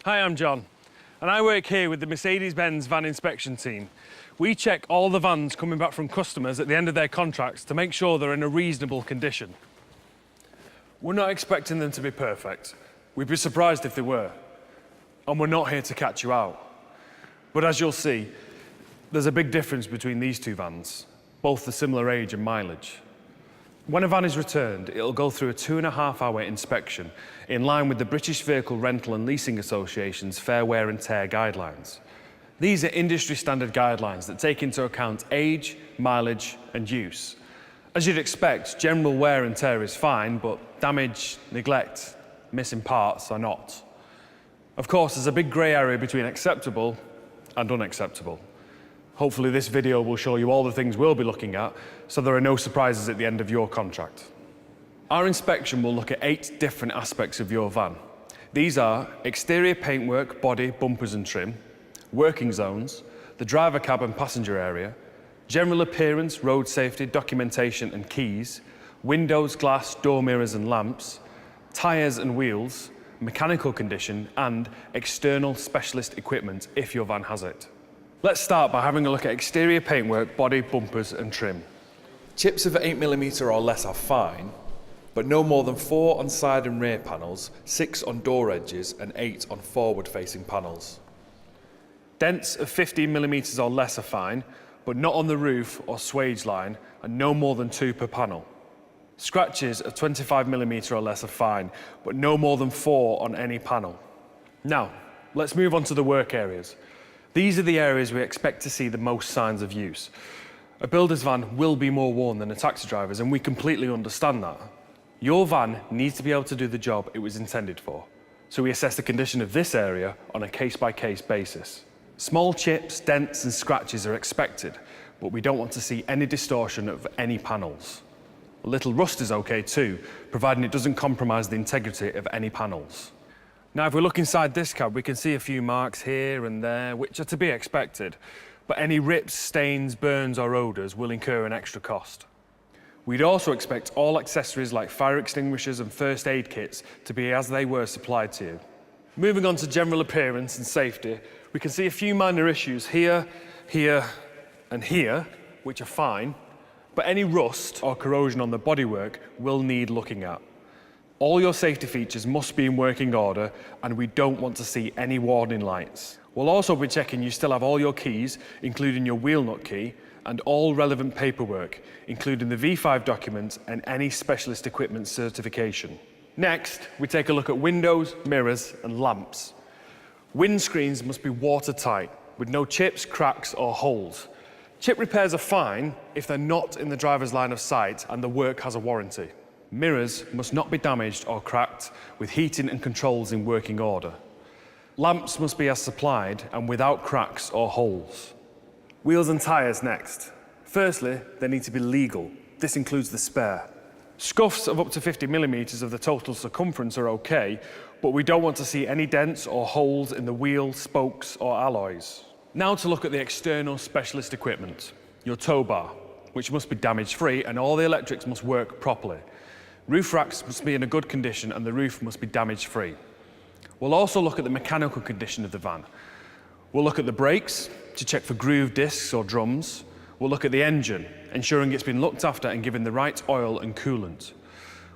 Hi, I'm John, and I work here with the Mercedes-Benz van inspection team. We check all the vans coming back from customers at the end of their contracts to make sure they're in a reasonable condition. We're not expecting them to be perfect. We'd be surprised if they were. And we're not here to catch you out. But as you'll see, there's a big difference between these two vans, both the similar age and mileage. When a van is returned, it'll go through a 2.5-hour inspection in line with the British Vehicle Rental and Leasing Association's Fair Wear and Tear guidelines. These are industry standard guidelines that take into account age, mileage and use. As you'd expect, general wear and tear is fine, but damage, neglect, missing parts are not. Of course, there's a big grey area between acceptable and unacceptable. Hopefully this video will show you all the things we'll be looking at, so there are no surprises at the end of your contract. Our inspection will look at 8 different aspects of your van. These are exterior paintwork, body, bumpers and trim, working zones, the driver cab and passenger area, general appearance, road safety, documentation and keys, windows, glass, door mirrors and lamps, tyres and wheels, mechanical condition and external specialist equipment if your van has it. Let's start by having a look at exterior paintwork, body, bumpers and trim. Chips of 8mm or less are fine, but no more than 4 on side and rear panels, 6 on door edges and 8 on forward-facing panels. Dents of 15mm or less are fine, but not on the roof or swage line and no more than 2 per panel. Scratches of 25mm or less are fine, but no more than 4 on any panel. Now, let's move on to the work areas. These are the areas we expect to see the most signs of use. A builder's van will be more worn than a taxi driver's, and we completely understand that. Your van needs to be able to do the job it was intended for, so we assess the condition of this area on a case-by-case basis. Small chips, dents and scratches are expected, but we don't want to see any distortion of any panels. A little rust is okay too, providing it doesn't compromise the integrity of any panels. Now, if we look inside this cab, we can see a few marks here and there, which are to be expected, but any rips, stains, burns or odours will incur an extra cost. We'd also expect all accessories like fire extinguishers and first aid kits to be as they were supplied to you. Moving on to general appearance and safety, we can see a few minor issues here, here and here, which are fine, but any rust or corrosion on the bodywork will need looking at. All your safety features must be in working order, and we don't want to see any warning lights. We'll also be checking you still have all your keys, including your wheel nut key, and all relevant paperwork, including the V5 document and any specialist equipment certification. Next, we take a look at windows, mirrors and lamps. Windscreens must be watertight, with no chips, cracks or holes. Chip repairs are fine if they're not in the driver's line of sight and the work has a warranty. Mirrors must not be damaged or cracked, with heating and controls in working order. Lamps must be as supplied and without cracks or holes. Wheels and tyres next. Firstly, they need to be legal. This includes the spare. Scuffs of up to 50mm of the total circumference are okay, but we don't want to see any dents or holes in the wheel, spokes or alloys. Now to look at the external specialist equipment. Your tow bar, which must be damage-free and all the electrics must work properly. Roof racks must be in a good condition and the roof must be damage-free. We'll also look at the mechanical condition of the van. We'll look at the brakes to check for groove discs or drums. We'll look at the engine, ensuring it's been looked after and given the right oil and coolant.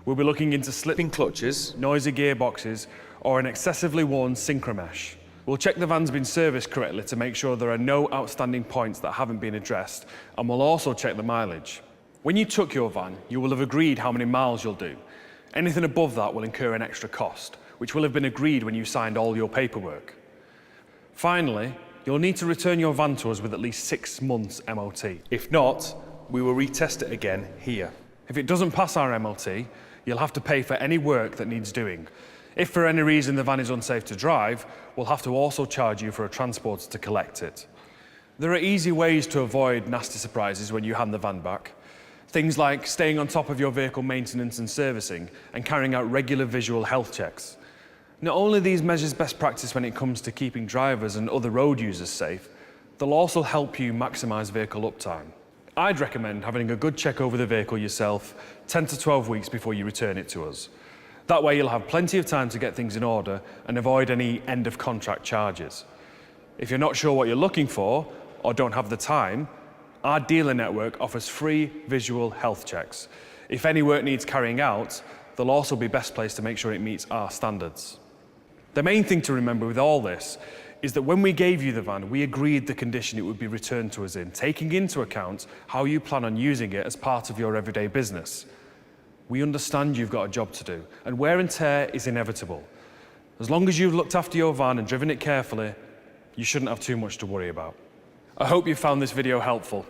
We'll be looking into slipping clutches, noisy gearboxes, or an excessively worn synchromesh. We'll check the van's been serviced correctly to make sure there are no outstanding points that haven't been addressed, and we'll also check the mileage. When you took your van, you will have agreed how many miles you'll do. Anything above that will incur an extra cost, which will have been agreed when you signed all your paperwork. Finally, you'll need to return your van to us with at least 6 months MOT. If not, we will retest it again here. If it doesn't pass our MOT, you'll have to pay for any work that needs doing. If for any reason the van is unsafe to drive, we'll have to also charge you for a transporter to collect it. There are easy ways to avoid nasty surprises when you hand the van back. Things like staying on top of your vehicle maintenance and servicing and carrying out regular visual health checks. Not only are these measures best practice when it comes to keeping drivers and other road users safe, they'll also help you maximise vehicle uptime. I'd recommend having a good check over the vehicle yourself 10 to 12 weeks before you return it to us. That way you'll have plenty of time to get things in order and avoid any end of contract charges. If you're not sure what you're looking for or don't have the time, our dealer network offers free visual health checks. If any work needs carrying out, they'll also be best placed to make sure it meets our standards. The main thing to remember with all this is that when we gave you the van, we agreed the condition it would be returned to us in, taking into account how you plan on using it as part of your everyday business. We understand you've got a job to do, and wear and tear is inevitable. As long as you've looked after your van and driven it carefully, you shouldn't have too much to worry about. I hope you found this video helpful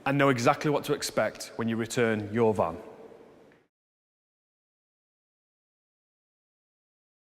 and know exactly what to expect when you return your van.